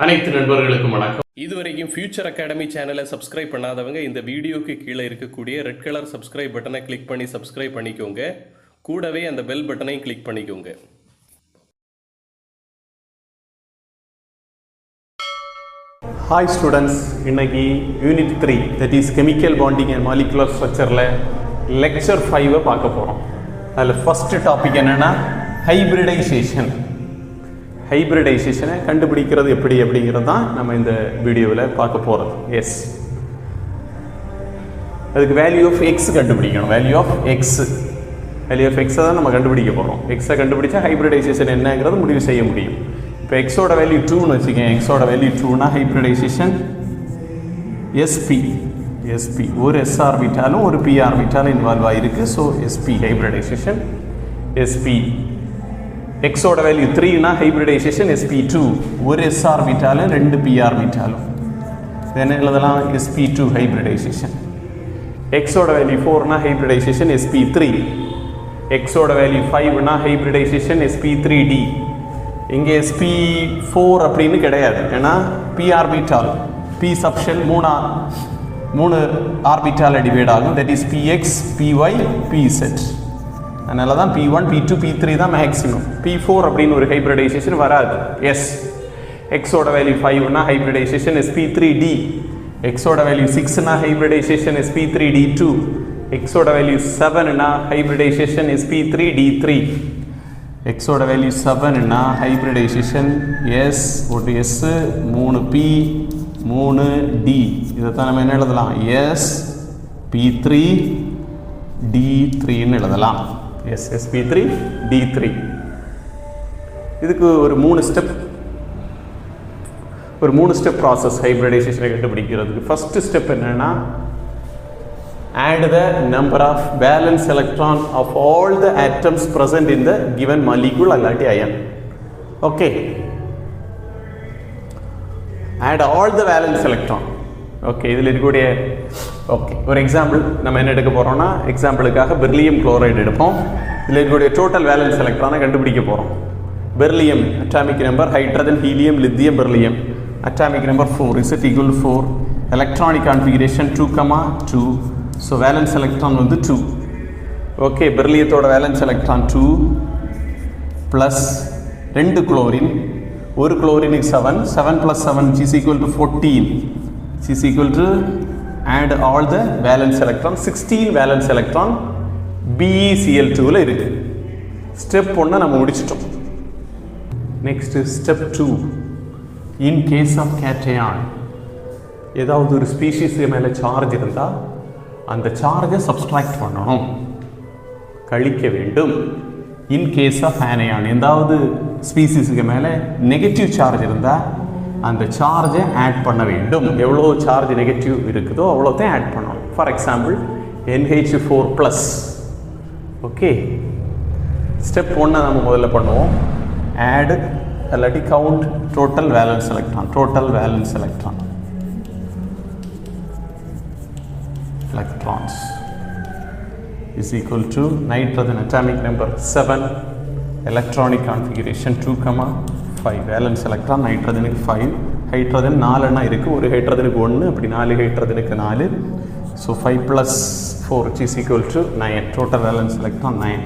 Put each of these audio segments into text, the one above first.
அனைத்து நண்பர்களுக்கும் வணக்கம். இதுவரைக்கும் ஃபியூச்சர் அகாடமி சேனலை சப்ஸ்கிரைப் பண்ணாதவங்க இந்த வீடியோக்கு கீழே இருக்கக்கூடிய ரெட் கலர் சப்ஸ்கிரைப் பட்டனை கிளிக் பண்ணி சப்ஸ்கிரைப் பண்ணிக்கோங்க. கூடவே அந்த பெல் பட்டனையும் கிளிக் பண்ணிக்கோங்க. Hi students, இன்னைக்கு unit 3 that is chemical bonding and molecular structureல லெக்சர் 5 பார்க்க போகிறோம். அதில் ஃபர்ஸ்ட் டாபிக் என்னென்னா ஹைப்ரிடைசேஷனை கண்டுபிடிக்கிறது எப்படி அப்படிங்கிறது தான் நம்ம இந்த வீடியோவில் பார்க்க போகிறது. எஸ், அதுக்கு வேல்யூ ஆஃப் எக்ஸ் கண்டுபிடிக்கணும். வேல்யூ ஆஃப் எக்ஸை தான் நம்ம கண்டுபிடிக்க போகிறோம். எக்ஸை கண்டுபிடிச்சா ஹைப்ரிடைசேஷன் என்னங்கிறது முடிவு செய்ய முடியும். இப்போ எக்ஸோட வேல்யூ 2ன்னு வச்சுக்கேன். எக்ஸோட வேல்யூ 2னா ஹைப்ரிடைசேஷன் எஸ்பி ஒரு எஸ் ஆர்பிட்டாலும் ஒரு பி ஆர்பிட்டாலும் இன்வால்வ் ஆகிருக்கு. So SP hybridization SP. எக்ஸோட வேல்யூ 3னா ஹைப்ரிடைசேஷன் sp2 ஒரு s ஆர்பிட்டாலும் ரெண்டு p ஆர்பிட்டாலும் என்ன எழுதலாம் sp2 ஹைப்ரிடைசேஷன். எக்ஸோட வேல்யூ 4னா ஹைப்ரிடைசேஷன் sp3. எக்ஸோட வேல்யூ 5னா ஹைப்ரிடைசேஷன் sp3d. இங்கே sp4 அப்படின்னு கிடையாது, ஏன்னா p ஆர்பிட்டால் p சப்ஷெல் மூணு ஆர்பிட்டால் டிவைட் ஆகும். That is px py pz. அதனால தான் P1, P2, P3 தான் மேக்ஸிமம். P4 அப்படின்னு ஒரு ஹைப்ரிடைசேஷன் வராது. எஸ், எக்ஸோட வேல்யூ 5னா ஹைப்ரிடைசேஷன் sp3d. எக்ஸோட வேல்யூ 6னா ஹைப்ரிடைசேஷன் sp3d2. எக்ஸோட வேல்யூ 7னா ஹைப்ரிடைசேஷன் sp3d3. எக்ஸோட வேல்யூ 7னா ஹைப்ரிடைசேஷன் எஸ் ஒரு எஸ் 3p 3d. இதை தான் நம்ம என்ன எழுதலாம்? எஸ் p3 d3ன்னு எழுதலாம். S sp3 d3. இதுக்கு ஒரு மூணு ஸ்டெப் ப்ராசஸ் ஹைப்ரிடைசேஷனை கண்டுபிடிக்கிறதுக்கு. ஃபர்ஸ்ட் ஸ்டெப் என்னன்னா, add the number of valence electron of all the atoms present in the given molecule அல்லாட்டி ion. Okay, add all the valence electron. Okay, இதில் இருக்கக்கூடிய ஒரு எக்ஸாம்பிள் நம்ம என்ன எடுக்க போகிறோம்னா, எக்ஸாம்பிளுக்காக பெர்லியம் குளோரைடு எடுப்போம். இதில் இருக்கக்கூடிய டோட்டல் வேலன்ஸ் எலக்ட்ரானை கண்டுபிடிக்க போகிறோம். Beryllium atomic number, hydrogen, helium, lithium, beryllium atomic number 4 is it equal to 4. Electronic configuration 2,2. So valence electron வந்து 2. ஓகே, பெர்லியத்தோட வேலன்ஸ் எலக்ட்ரான் 2 ப்ளஸ் 2 குளோரின், ஒரு குளோரினுக்கு 7 + 7 is equal to 14. is equal to add all the valence electron, 16 valence electron BeCl2ல இருக்கு. Step 1 நம்ம முடிச்சிட்டோம். Next step 2, in case of கேட்டையான், ஏதாவது ஒரு ஸ்பீஷீஸு மேலே சார்ஜ் இருந்தால் அந்த சார்ஜை சப்ஸ்ட்ராக்ட் பண்ணணும், கழிக்க வேண்டும். இன் கேஸ் ஆஃப் ஆனையான், ஏதாவது ஸ்பீஷீஸுக்கு மேலே நெகட்டிவ் சார்ஜ் இருந்தால் அந்த சார்ஜை ஆட் பண்ண வேண்டும். எவ்வளோ சார்ஜ் நெகட்டிவ் இருக்குதோ அவ்வளோத்தையும் ஆட் பண்ணணும். For example NH4+. Okay, step 1 நம்ம முதல்ல பண்ணுவோம். ஆட் இல்லாட்டி count total valence electrons is equal to nitrogen atomic number 7, electronic configuration 2,5. Valence electron நைட்ரஜனுக்கு 5, ஹைட்ரஜன் 4 இருக்குது, ஒரு ஹைட்ரஜனுக்கு 1, அப்படி 4 ஹைட்ரஜனுக்கு 4. So 5 + 4 is equal to 9. Total valence electron 9.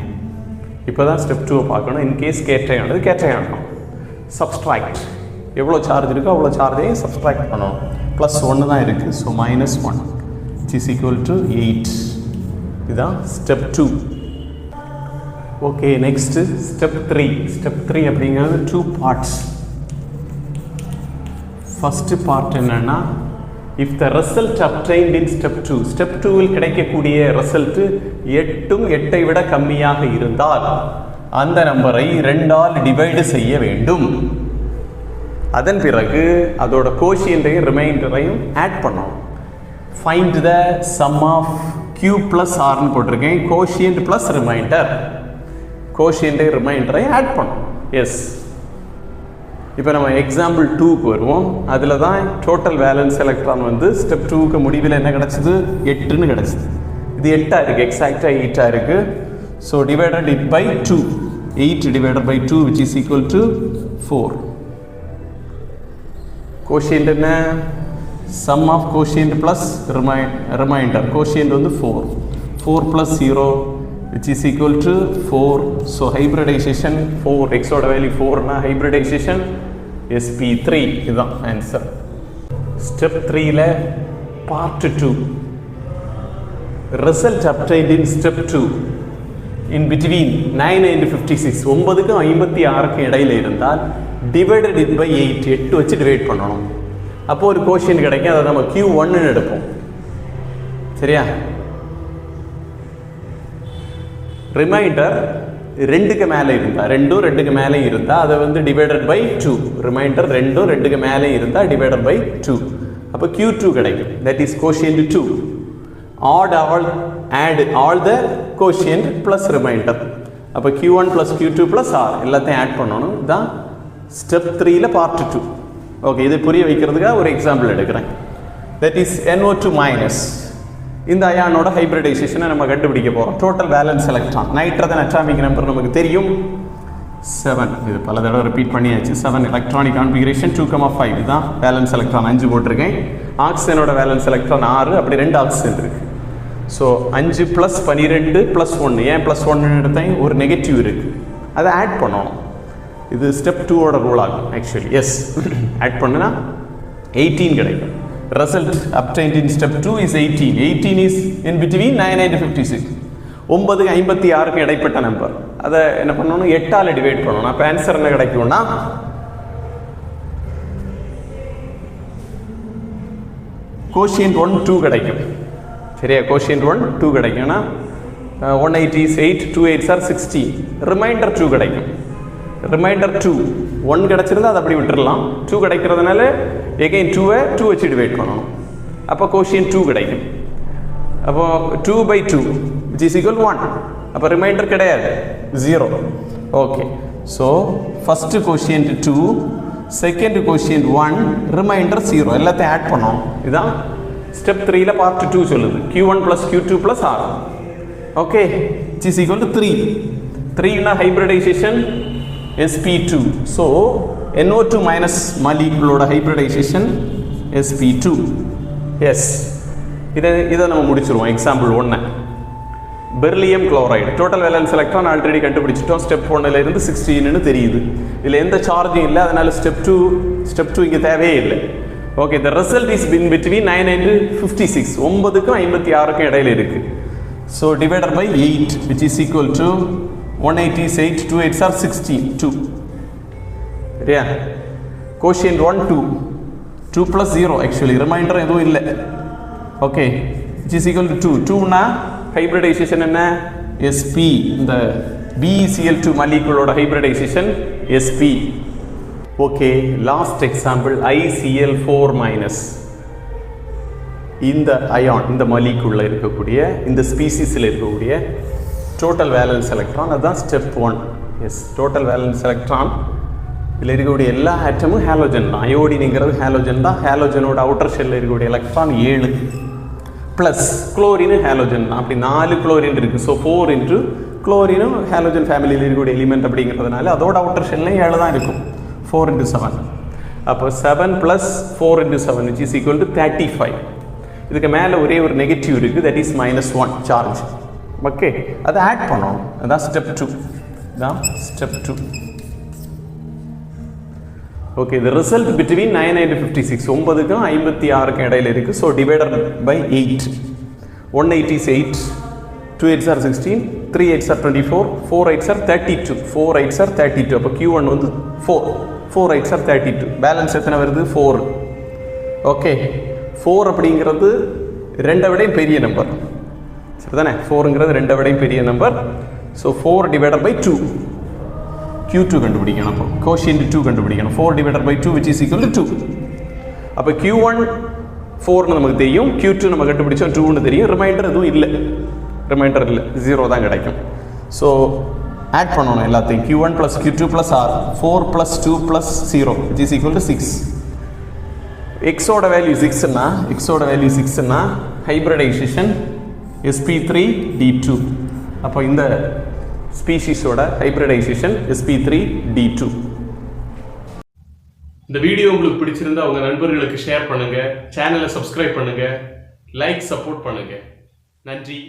இப்போ தான் ஸ்டெப் 2 பார்க்கணும். இன்கேஸ் கேட்டையான் சப்ஸ்ட்ராக்ட், எவ்வளோ சார்ஜ் இருக்கோ அவ்வளோ சார்ஜையும் சப்ஸ்ட்ராக்ட் பண்ணணும். +1 தான் இருக்குது, ஸோ -1 is equal to 8. இதுதான் step 2. Okay, next step 3. Step 3 அப்படிங்கிறது 2 parts. ஃபர்ஸ்ட் பார்ட் என்னன்னா, if the result obtained in step 2, step 2ல் கிடைக்கக்கூடிய ரிசல்ட் 8 விட கம்மியாக இருந்தால் அந்த நம்பரை 2ஆல் டிவைடு செய்ய வேண்டும். அதன் பிறகு அதோட கோஷியன்ட்டையும் ரிமைண்டரையும் ஆட் பண்ணணும். Find the sum of Q + Rன்னு போட்டிருக்கேன். கோஷியன்ட் ப்ளஸ் ரிமைண்டர், கோஷியன்ட்டை ரிமைண்டரை ஆட் பண்ணும். எஸ், இப்போ நம்ம எக்ஸாம்பிள் 2க்கு வருவோம். அதில் தான் டோட்டல் வேலன்ஸ் எலக்ட்ரான் வந்து ஸ்டெப் 2க்கு முடிவில் என்ன கிடச்சிது? 8ன்னு கிடச்சிது. இது 8ஆக இருக்குது, எக்ஸாக்டாக 8ஆக இருக்குது. So divided it by 2, 8 divided by 2 which is equal to 4. Quotient என்ன? Sum of quotient plus remainder. Quotient வந்து 4. 4 + 0 which is equal to 4. So hybridization 4, x ஓட வேல்யூ 4 னா hybridization sp3. இதுதான் ஆன்சர். ஸ்டெப் 3ல part 2 result obtained in step 2 in between 9 and 56. 9க்கும் 56க்கும் இடையில இருந்தால் divided it by 8. 8 வச்சு டிவைட் பண்ணணும். அப்போ ஒரு கோஷியன்ட் கிடைக்கும். அதை நம்ம Q1 ன்னு எடுப்போம். சரியா? ரிமைண்டர் 2க்கு மேலே இருந்தால், 2க்கு மேலே இருந்தால் அதை வந்து டிவைடட் பை 2. ரிமைண்டர் 2க்கு மேலே இருந்தால் டிவைடட் பை 2. அப்போ Q2 கிடைக்கும். That is quotient 2. add all the quotient plus remainder. அப்போ Q1 plus Q2 plus R எல்லாத்தையும் ஆட் பண்ணணும். இதுதான் ஸ்டெப் 3ல பார்ட் 2. ஓகே, இதை புரிய வைக்கிறதுக்காக ஒரு எக்ஸாம்பிள் எடுக்கிறேன். That is NO2 minus. இந்த அயானோட ஹைப்ரிடைசேஷனை நம்ம கண்டுபிடிக்க போகிறோம். Total valence electron. Nitrogen atomic number நமக்கு தெரியும் 7. இது பல தடவை ரிப்பீட் பண்ணியாச்சு. 7 எலக்ட்ரானிக் கான்ஃபிகரேஷன் 2,5. இதுதான் வேலன்ஸ் எலக்ட்ரான். 5 போட்டிருக்கேன். ஆக்சிஜனோட வேலன்ஸ் எலக்ட்ரான் 6. அப்படி 2 ஆக்சிஜன் இருக்கு. ஸோ 5 + 12 + 1. ஏன் +1 எடுத்தேன்? ஒரு நெகட்டிவ் இருக்கு, அதை ஆட் பண்ணணும். இது ஸ்டெப் 2ஓட ரூல் ஆகும் ஆக்சுவலி. எஸ், ஆட் பண்ணுனா 18 கிடைக்கும். Result obtained in step 2 is 18. 18 is in between 9 and 56. 9க்கு 56க்கு இடைப்பட்ட நம்பர். அதை என்ன பண்ணணும்? 8ஆல் டிவைட் பண்ணணும். அப்போ ஆன்சர் என்ன கிடைக்கும்னா கோஷியன்ட் 1 2 கிடைக்கும். சரியா? கோஷியன்ட் 1 2 கிடைக்கும்னா 180 is 8, 2 8s are 16. ரிமைண்டர் 2 கிடைக்கும். ரிமைண்டர் 2 1 கிடச்சிருந்தா அதை அப்படி விட்டுடலாம். 2 கிடைக்கிறதுனால எகைன் 2வை 2 வச்சு டிவைட் பண்ணணும். அப்போ கோஷியன்ட் 2 கிடைக்கும். அப்போ 2 by 2 which is equal 1. அப்போ ரிமைண்டர் கிடையாது, 0. Okay, so first quotient 2, second quotient 1, remainder 0. எல்லாத்தையும் ஆட் பண்ணணும். இதுதான் ஸ்டெப் 3ல பார்ட் 2 சொல்லுது. Q1 + Q2 + R. Okay, which is equal to 3. 3னா hybridization sp2. So NO2 minus molecule hybridization sp2. Yes, இதை நம்ம முடிச்சிருவோம். Example 1. Beryllium chloride total valence electron already கண்டுபிடிச்சிட்டோம். ஸ்டெப் 1ல இருந்து 16ன்னு தெரியுது. இதில் எந்த சார்ஜும் இல்லை, அதனால ஸ்டெப் 2 இங்கே தேவையே இல்லை. Okay, the result is in between 9 and 56. 9க்கும் 56க்கும் இடையில இருக்கு. So divided by 8 which is equal to 188. 2 8s are 16. 2. சரியா? கோஷியன்ட் 1 2. 2 + 0 ஆக்சுவலி. ரிமைண்டர் எதுவும் இல்லை. Okay, which is equal to 2. 2னா ஹைப்ரிடைசேஷன் என்ன? sp. இந்த BeCl2 மாலிகுலோட hybridization sp. Okay, last example ICl4-. இந்த அயான், இந்த மாலிகுல்ல இருக்கக்கூடிய, இந்த ஸ்பீசிஸில் இருக்கக்கூடிய டோட்டல் வேலன்ஸ் எலக்ட்ரான், அதுதான் step 1. Yes, total valence electron. இதில் இருக்கக்கூடிய எல்லா ஆட்டமும் ஹேலோஜன் தான். அயோடினுங்கிறது ஹேலோஜன் தான். ஹேலோஜனோட அவுட்டர் ஷெல்லில் இருக்கக்கூடிய எலக்ட்ரான் 7 ப்ளஸ் குளோரின் ஹேலோஜன் தான். அப்படி 4 குளோரின் இருக்குது. ஸோ 4 இன்ட்டு குளோரினும் ஹேலோஜன் ஃபேமிலியில் இருக்கக்கூடிய எலிமெண்ட் அப்படிங்கிறதுனால அதோட அவுட்டர் ஷெல்லையும் 7 தான் இருக்கும். 4 × 7. அப்போ 7 + 4 × 7 which is equal to 35. இதுக்கு மேலே ஒரே ஒரு நெகட்டிவ் இருக்குது, தட் இஸ் -1 சார்ஜ். ஓகே, அதை ஆட் பண்ணணும். அதான் ஸ்டெப் 2. தான் step 2. Okay, the result between 9 and 56. 9க்கும் 56க்கும் இடையில இருக்கு. So divided by 8. 180 is 8. 2 8s are 16. 3 8s are 24. 4 8s are 32. 4 8s are 32. அப்போ Q1 வந்து 4. 4 8s are 32. பேலன்ஸ் எத்தனை வருது? 4. ஓகே, 4 அப்படிங்கிறது 2 விடையும் பெரிய நம்பர். சரிதானே? 4ங்கிறது 2 விடையும் பெரிய number. So 4 divided by 2. Q2 கண்டுபிடிக்கணும். அப்போ கோஷியன்ட் 2 கண்டுபிடிக்கணும். 4 divided by 2 which is equal to 2. அப்போ Q1 4ன்னு நமக்கு தெரியும், Q2 நம்ம கண்டுபிடிச்சோம் 2ன்னு தெரியும். ரிமைண்டர் எதுவும் இல்லை, ரிமைண்டர் இல்லை, 0 தான் கிடைக்கும். ஸோ ஆட் பண்ணணும் எல்லாத்தையும். Q1 + Q2 + R. 4 + 2 + 0 which is equal to 6. எக்ஸோட வேல்யூ 6ன்னா ஹைப்ரிடைசேஷன் sp3d2. அப்போ இந்த ஸ்பீஷீஸோட ஹைப்ரிடைசேஷன் sp3d2. இந்த வீடியோ உங்களுக்கு பிடிச்சிருந்தா உங்க நண்பர்களுக்கு ஷேர் பண்ணுங்க, சேனலை சப்ஸ்கிரைப் பண்ணுங்க, லைக் சப்போர்ட் பண்ணுங்க. நன்றி.